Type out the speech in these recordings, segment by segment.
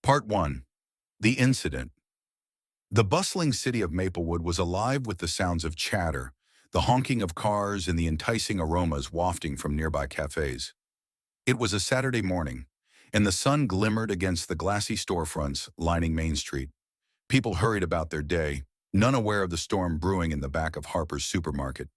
Part 1. The Incident. The bustling city of Maplewood was alive with the sounds of chatter, the honking of cars, and the enticing aromas wafting from nearby cafes. It was a Saturday morning, and the sun glimmered against the glassy storefronts lining Main Street. People hurried about their day, none aware of the storm brewing in the back of Harper's supermarket.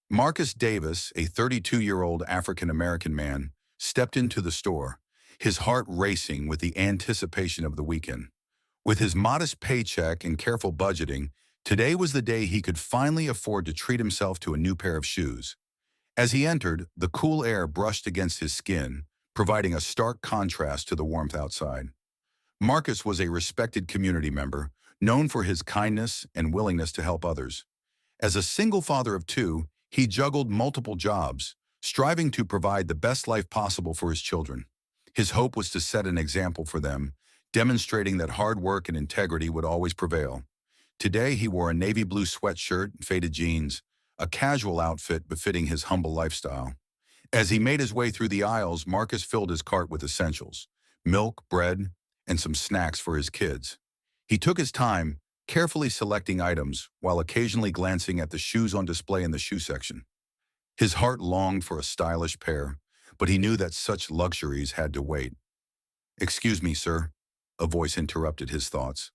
Marcus Davis, a 32-year-old African-American man, stepped into the store, his heart racing with the anticipation of the weekend. With his modest paycheck and careful budgeting, today was the day he could finally afford to treat himself to a new pair of shoes. As he entered, the cool air brushed against his skin, providing a stark contrast to the warmth outside. Marcus was a respected community member, known for his kindness and willingness to help others. As a single father of two, he juggled multiple jobs, striving to provide the best life possible for his children. His hope was to set an example for them, demonstrating that hard work and integrity would always prevail. Today, he wore a navy blue sweatshirt and faded jeans, a casual outfit befitting his humble lifestyle. As he made his way through the aisles, Marcus filled his cart with essentials, milk, bread, and some snacks for his kids. He took his time, carefully selecting items while occasionally glancing at the shoes on display in the shoe section. His heart longed for a stylish pair, but he knew that such luxuries had to wait. "Excuse me, sir," a voice interrupted his thoughts.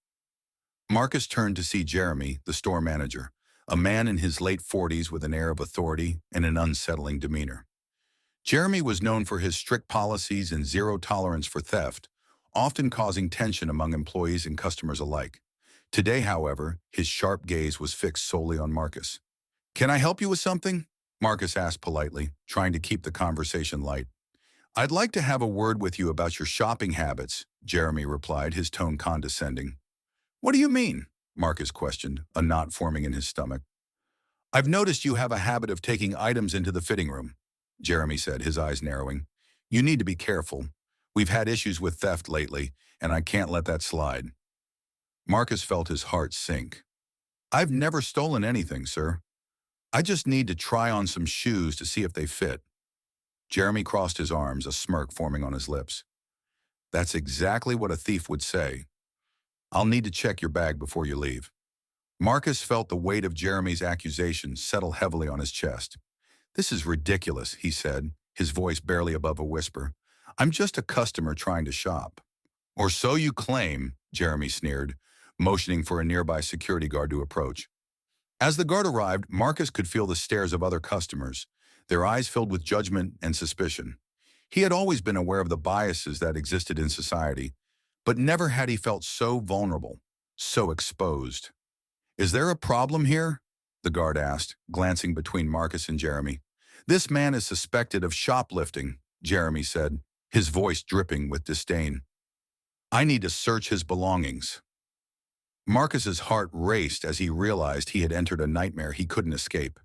Marcus turned to see Jeremy, the store manager, a man in his late 40s with an air of authority and an unsettling demeanor. Jeremy was known for his strict policies and zero tolerance for theft, often causing tension among employees and customers alike. Today, however, his sharp gaze was fixed solely on Marcus. "Can I help you with something?" Marcus asked politely, trying to keep the conversation light. "I'd like to have a word with you about your shopping habits," Jeremy replied, his tone condescending. "What do you mean?" Marcus questioned, a knot forming in his stomach. "I've noticed you have a habit of taking items into the fitting room," Jeremy said, his eyes narrowing. "You need to be careful. We've had issues with theft lately, and I can't let that slide." Marcus felt his heart sink. "I've never stolen anything, sir. I just need to try on some shoes to see if they fit." Jeremy crossed his arms, a smirk forming on his lips. "That's exactly what a thief would say. I'll need to check your bag before you leave." Marcus felt the weight of Jeremy's accusations settle heavily on his chest. "This is ridiculous," he said, his voice barely above a whisper. "I'm just a customer trying to shop." "Or so you claim," Jeremy sneered, motioning for a nearby security guard to approach. As the guard arrived, Marcus could feel the stares of other customers, their eyes filled with judgment and suspicion. He had always been aware of the biases that existed in society, but never had he felt so vulnerable, so exposed. "Is there a problem here?" the guard asked, glancing between Marcus and Jeremy. "This man is suspected of shoplifting," Jeremy said, his voice dripping with disdain. "I need to search his belongings." Marcus's heart raced as he realized he had entered a nightmare he couldn't escape.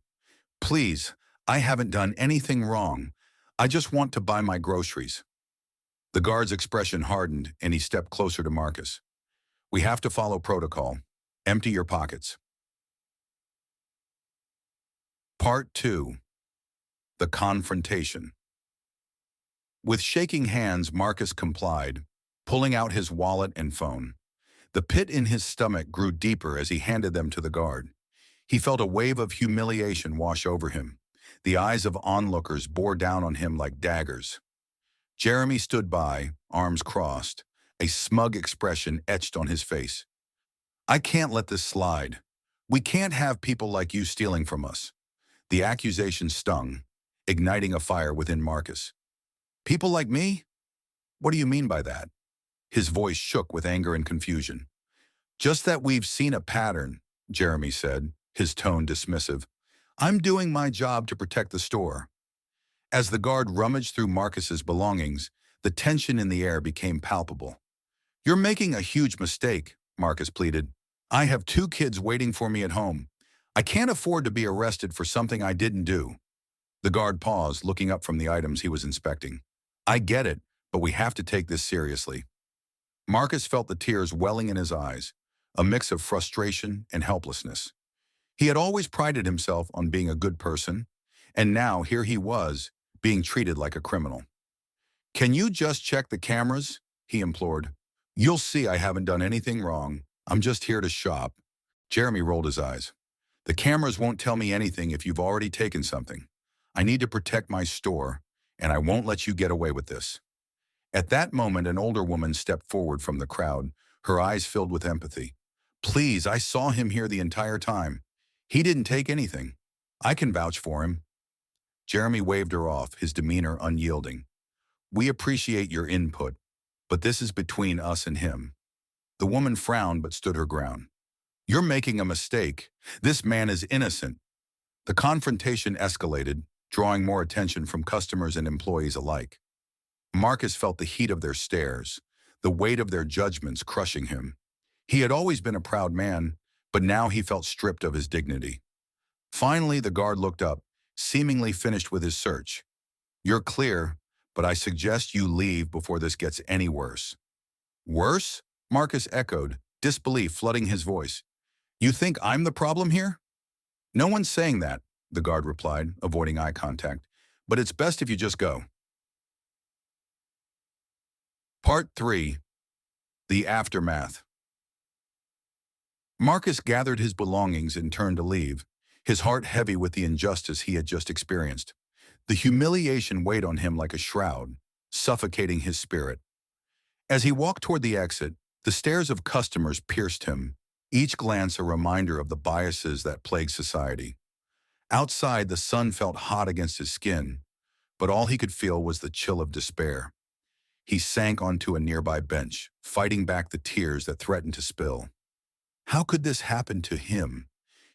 "Please, I haven't done anything wrong. I just want to buy my groceries." The guard's expression hardened, and he stepped closer to Marcus. "We have to follow protocol. Empty your pockets." Part 2. The Confrontation. With shaking hands, Marcus complied, pulling out his wallet and phone. The pit in his stomach grew deeper as he handed them to the guard. He felt a wave of humiliation wash over him. The eyes of onlookers bore down on him like daggers. Jeremy stood by, arms crossed, a smug expression etched on his face. "I can't let this slide. We can't have people like you stealing from us." The accusation stung, igniting a fire within Marcus. "People like me? What do you mean by that?" His voice shook with anger and confusion. "Just that we've seen a pattern," Jeremy said, his tone dismissive. "I'm doing my job to protect the store." As the guard rummaged through Marcus's belongings, the tension in the air became palpable. "You're making a huge mistake," Marcus pleaded. "I have 2 kids waiting for me at home. I can't afford to be arrested for something I didn't do." The guard paused, looking up from the items he was inspecting. "I get it, but we have to take this seriously." Marcus felt the tears welling in his eyes, a mix of frustration and helplessness. He had always prided himself on being a good person, and now here he was, being treated like a criminal. "Can you just check the cameras?" he implored. You'll see I haven't done anything wrong. I'm just here to shop. Jeremy rolled his eyes. The cameras won't tell me anything if you've already taken something. I need to protect my store, and I won't let you get away with this. At that moment, an older woman stepped forward from the crowd, her eyes filled with empathy. Please, I saw him here the entire time. He didn't take anything. I can vouch for him. Jeremy waved her off, his demeanor unyielding. We appreciate your input, but this is between us and him. The woman frowned but stood her ground. You're making a mistake. This man is innocent. The confrontation escalated, drawing more attention from customers and employees alike. Marcus felt the heat of their stares, the weight of their judgments crushing him. He had always been a proud man, but now he felt stripped of his dignity. Finally, the guard looked up, seemingly finished with his search. You're clear, but I suggest you leave before this gets any worse. Worse? Marcus echoed, disbelief flooding his voice. You think I'm the problem here? No one's saying that, the guard replied, avoiding eye contact, but it's best if you just go. Part 3. The Aftermath. Marcus gathered his belongings and turned to leave, his heart heavy with the injustice he had just experienced. The humiliation weighed on him like a shroud, suffocating his spirit. As he walked toward the exit, the stares of customers pierced him, each glance a reminder of the biases that plague society. Outside, the sun felt hot against his skin, but all he could feel was the chill of despair. He sank onto a nearby bench, fighting back the tears that threatened to spill. How could this happen to him?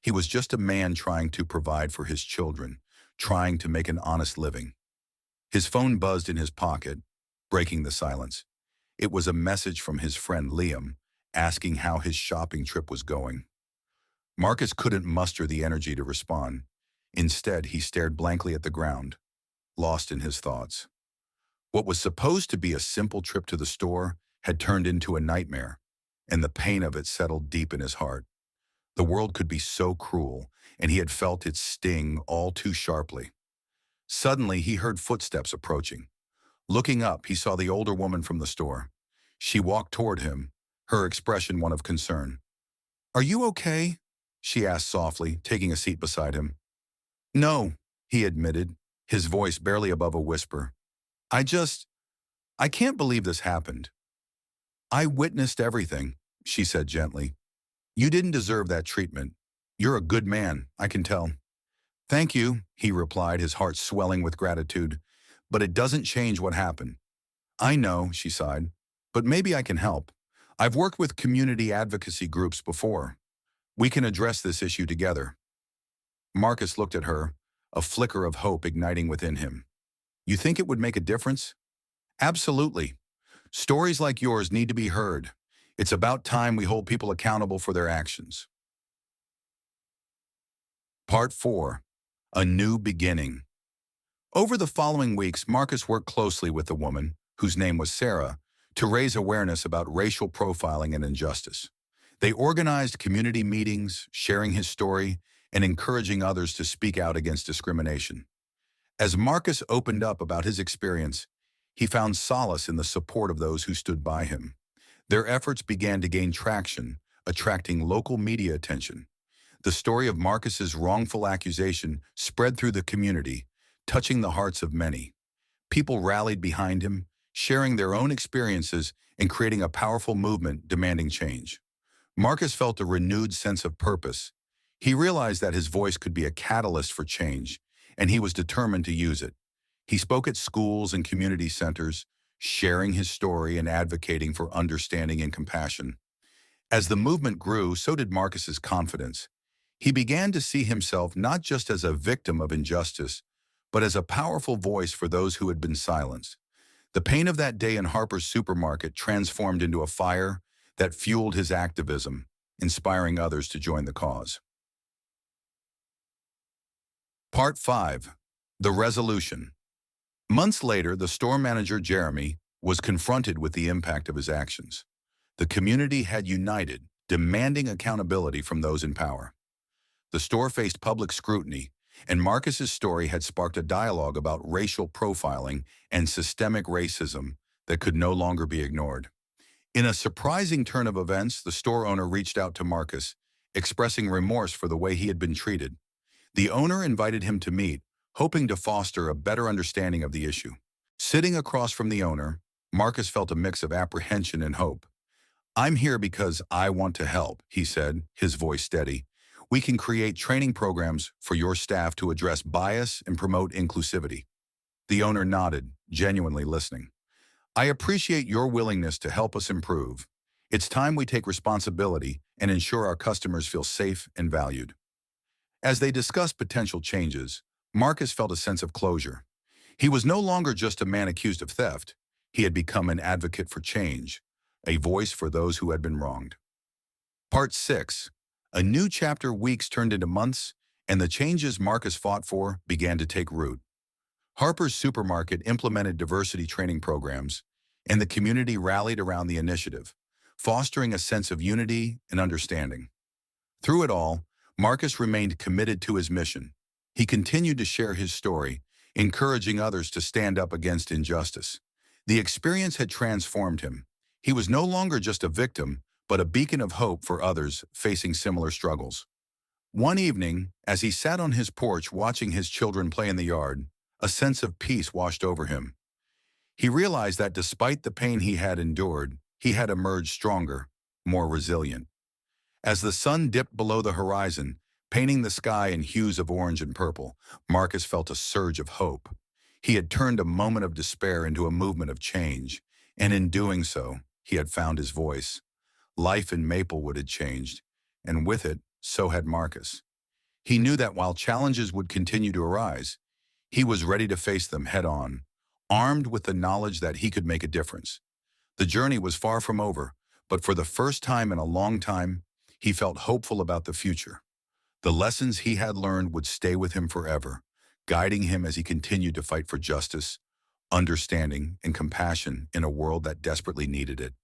He was just a man trying to provide for his children, trying to make an honest living. His phone buzzed in his pocket, breaking the silence. It was a message from his friend Liam, asking how his shopping trip was going. Marcus couldn't muster the energy to respond. Instead, he stared blankly at the ground, lost in his thoughts. What was supposed to be a simple trip to the store had turned into a nightmare, and the pain of it settled deep in his heart. The world could be so cruel, and he had felt its sting all too sharply. Suddenly, he heard footsteps approaching. Looking up, he saw the older woman from the store. She walked toward him, her expression one of concern. "Are you okay?" she asked softly, taking a seat beside him. "No," he admitted, his voice barely above a whisper. I can't believe this happened." "I witnessed everything," she said gently. "You didn't deserve that treatment. You're a good man, I can tell." "Thank you," he replied, his heart swelling with gratitude. "But it doesn't change what happened." "I know," she sighed, "but maybe I can help. I've worked with community advocacy groups before. We can address this issue together." Marcus looked at her, a flicker of hope igniting within him. "You think it would make a difference?" "Absolutely. Stories like yours need to be heard. It's about time we hold people accountable for their actions." Part 4. A New Beginning. Over the following weeks, Marcus worked closely with the woman, whose name was Sarah, to raise awareness about racial profiling and injustice. They organized community meetings, sharing his story, and encouraging others to speak out against discrimination. As Marcus opened up about his experience, he found solace in the support of those who stood by him. Their efforts began to gain traction, attracting local media attention. The story of Marcus's wrongful accusation spread through the community, touching the hearts of many. People rallied behind him, sharing their own experiences and creating a powerful movement demanding change. Marcus felt a renewed sense of purpose. He realized that his voice could be a catalyst for change, and he was determined to use it. He spoke at schools and community centers, sharing his story and advocating for understanding and compassion. As the movement grew, so did Marcus's confidence. He began to see himself not just as a victim of injustice, but as a powerful voice for those who had been silenced. The pain of that day in Harper's supermarket transformed into a fire that fueled his activism, inspiring others to join the cause. Part 5. The Resolution. Months later, the store manager, Jeremy, was confronted with the impact of his actions. The community had united, demanding accountability from those in power. The store faced public scrutiny, and Marcus's story had sparked a dialogue about racial profiling and systemic racism that could no longer be ignored. In a surprising turn of events, the store owner reached out to Marcus, expressing remorse for the way he had been treated. The owner invited him to meet, hoping to foster a better understanding of the issue. Sitting across from the owner, Marcus felt a mix of apprehension and hope. "I'm here because I want to help," he said, his voice steady. "We can create training programs for your staff to address bias and promote inclusivity." The owner nodded, genuinely listening. "I appreciate your willingness to help us improve. It's time we take responsibility and ensure our customers feel safe and valued." As they discussed potential changes, Marcus felt a sense of closure. He was no longer just a man accused of theft. He had become an advocate for change, a voice for those who had been wronged. Part 6. A new chapter. Weeks turned into months, and the changes Marcus fought for began to take root. Harper's Supermarket implemented diversity training programs, and the community rallied around the initiative, fostering a sense of unity and understanding. Through it all, Marcus remained committed to his mission. He continued to share his story, encouraging others to stand up against injustice. The experience had transformed him. He was no longer just a victim, but a beacon of hope for others facing similar struggles. One evening, as he sat on his porch watching his children play in the yard, a sense of peace washed over him. He realized that despite the pain he had endured, he had emerged stronger, more resilient. As the sun dipped below the horizon, painting the sky in hues of orange and purple, Marcus felt a surge of hope. He had turned a moment of despair into a movement of change, and in doing so, he had found his voice. Life in Maplewood had changed, and with it, so had Marcus. He knew that while challenges would continue to arise, he was ready to face them head-on, armed with the knowledge that he could make a difference. The journey was far from over, but for the first time in a long time, he felt hopeful about the future. The lessons he had learned would stay with him forever, guiding him as he continued to fight for justice, understanding, and compassion in a world that desperately needed it.